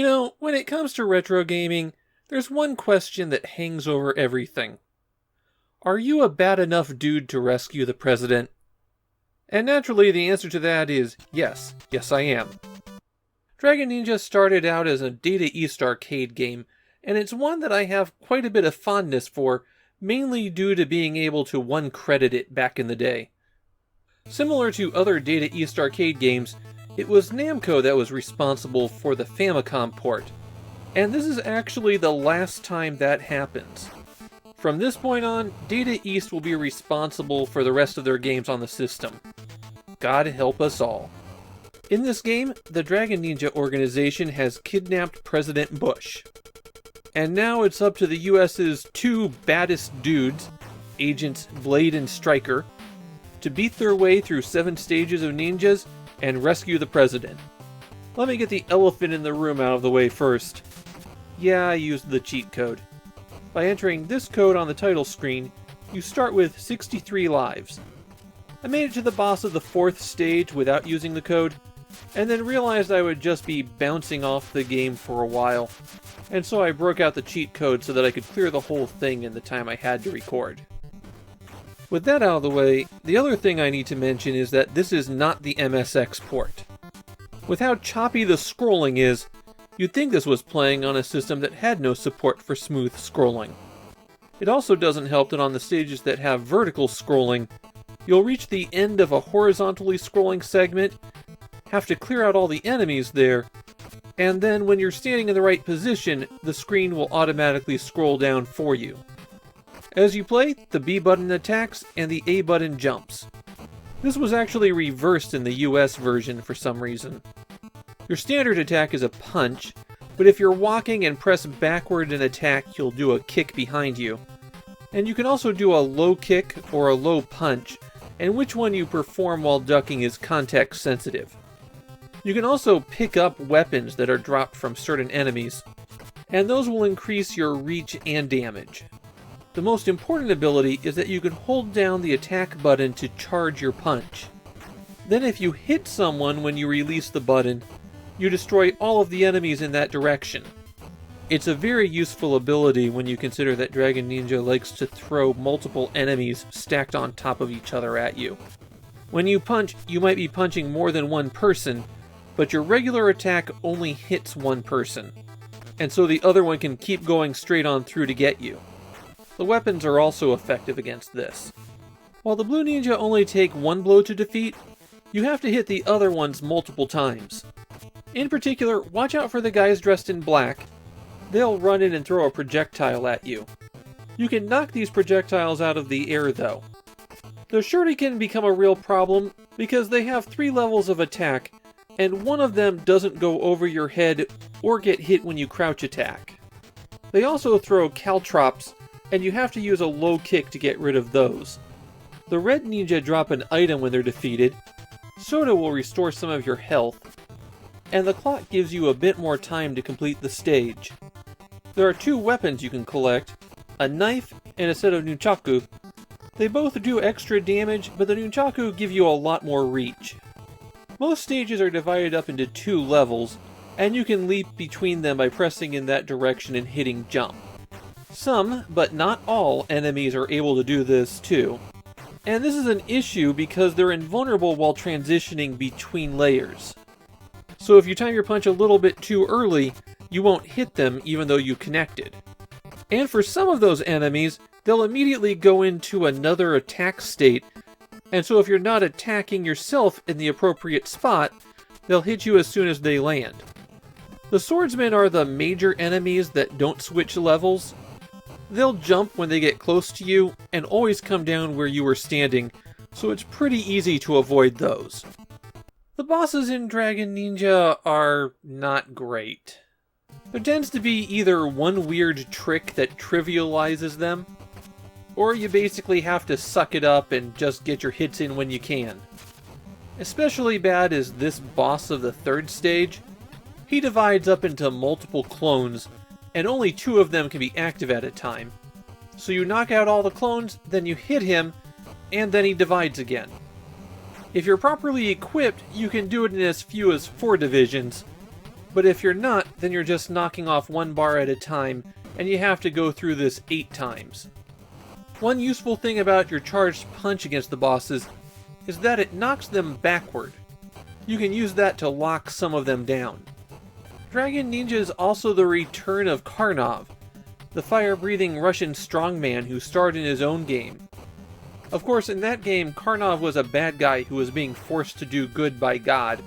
You know, when it comes to retro gaming, there's one question that hangs over everything. Are you a bad enough dude to rescue the president? And naturally, the answer to that is yes. Yes, I am. Dragon Ninja started out as a Data East arcade game, and it's one that I have quite a bit of fondness for, mainly due to being able to one-credit it back in the day. Similar to other Data East arcade games, it was Namco that was responsible for the Famicom port, and this is actually the last time that happens. From this point on, Data East will be responsible for the rest of their games on the system. God help us all. In this game, the Dragon Ninja organization has kidnapped President Bush. And now it's up to the US's two baddest dudes, Agents Blade and Striker, to beat their way through 7 stages of ninjas and rescue the president. Let me get the elephant in the room out of the way first. Yeah, I used the cheat code. By entering this code on the title screen, you start with 63 lives. I made it to the boss of the 4th stage without using the code, and then realized I would just be bouncing off the game for a while, and so I broke out the cheat code so that I could clear the whole thing in the time I had to record. With that out of the way, the other thing I need to mention is that this is not the MSX port. With how choppy the scrolling is, you'd think this was playing on a system that had no support for smooth scrolling. It also doesn't help that on the stages that have vertical scrolling, you'll reach the end of a horizontally scrolling segment, have to clear out all the enemies there, and then when you're standing in the right position, the screen will automatically scroll down for you. As you play, the B button attacks and the A button jumps. This was actually reversed in the US version for some reason. Your standard attack is a punch, but if you're walking and press backward and attack, you'll do a kick behind you. And you can also do a low kick or a low punch, and which one you perform while ducking is context sensitive. You can also pick up weapons that are dropped from certain enemies, and those will increase your reach and damage. The most important ability is that you can hold down the attack button to charge your punch. Then if you hit someone when you release the button, you destroy all of the enemies in that direction. It's a very useful ability when you consider that Dragon Ninja likes to throw multiple enemies stacked on top of each other at you. When you punch, you might be punching more than one person, but your regular attack only hits one person, and so the other one can keep going straight on through to get you. The weapons are also effective against this. While the Blue Ninja only take one blow to defeat, you have to hit the other ones multiple times. In particular, watch out for the guys dressed in black. They'll run in and throw a projectile at you. You can knock these projectiles out of the air though. The shuriken become a real problem because they have 3 levels of attack, and one of them doesn't go over your head or get hit when you crouch attack. They also throw caltrops, and you have to use a low kick to get rid of those. The red ninja drop an item when they're defeated, soda will restore some of your health, and the clock gives you a bit more time to complete the stage. There are 2 weapons you can collect, a knife and a set of nunchaku. They both do extra damage, but the nunchaku give you a lot more reach. Most stages are divided up into 2 levels, and you can leap between them by pressing in that direction and hitting jump. Some, but not all, enemies are able to do this too. And this is an issue because they're invulnerable while transitioning between layers. So if you time your punch a little bit too early, you won't hit them even though you connected. And for some of those enemies, they'll immediately go into another attack state, and so if you're not attacking yourself in the appropriate spot, they'll hit you as soon as they land. The swordsmen are the major enemies that don't switch levels. They'll jump when they get close to you, and always come down where you were standing, so it's pretty easy to avoid those. The bosses in Dragon Ninja are not great. There tends to be either one weird trick that trivializes them, or you basically have to suck it up and just get your hits in when you can. Especially bad is this boss of the 3rd stage. He divides up into multiple clones, and only 2 of them can be active at a time. So you knock out all the clones, then you hit him, and then he divides again. If you're properly equipped, you can do it in as few as 4 divisions, But if you're not, then you're just knocking off one bar at a time, and you have to go through this 8 times. One useful thing about your charged punch against the bosses is that it knocks them backward. You can use that to lock some of them down. Dragon Ninja is also the return of Karnov, the fire-breathing Russian strongman who starred in his own game. Of course, in that game, Karnov was a bad guy who was being forced to do good by God.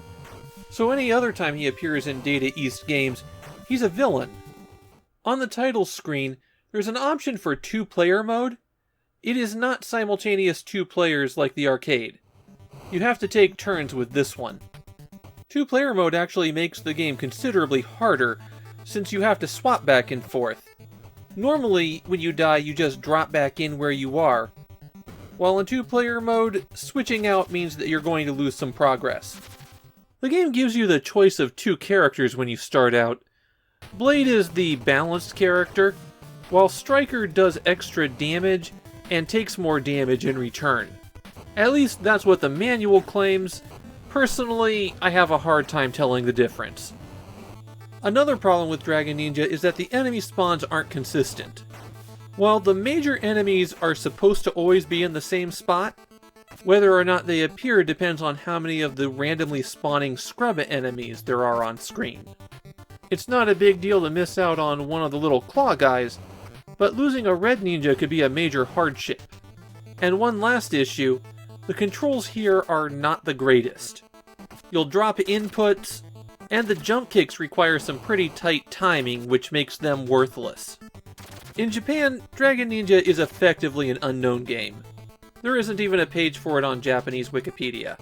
So any other time he appears in Data East games, he's a villain. On the title screen, there's an option for 2-player mode. It is not simultaneous 2 players like the arcade. You have to take turns with this one. 2-player mode actually makes the game considerably harder, since you have to swap back and forth. Normally, when you die, you just drop back in where you are, while in 2-player mode, switching out means that you're going to lose some progress. The game gives you the choice of 2 characters when you start out. Blade is the balanced character, while Striker does extra damage and takes more damage in return. At least that's what the manual claims. Personally, I have a hard time telling the difference. Another problem with Dragon Ninja is that the enemy spawns aren't consistent. While the major enemies are supposed to always be in the same spot, whether or not they appear depends on how many of the randomly spawning scrub enemies there are on screen. It's not a big deal to miss out on one of the little claw guys, but losing a red ninja could be a major hardship. And one last issue, the controls here are not the greatest. You'll drop inputs, and the jump kicks require some pretty tight timing, which makes them worthless. In Japan, Dragon Ninja is effectively an unknown game. There isn't even a page for it on Japanese Wikipedia.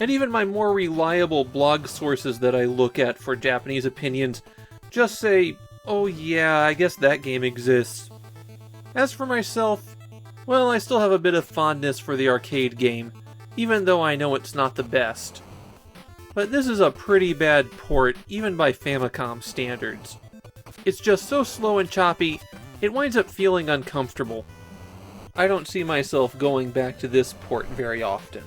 And even my more reliable blog sources that I look at for Japanese opinions just say, oh yeah, I guess that game exists. As for myself, well, I still have a bit of fondness for the arcade game, even though I know it's not the best. But this is a pretty bad port, even by Famicom standards. It's just so slow and choppy, it winds up feeling uncomfortable. I don't see myself going back to this port very often.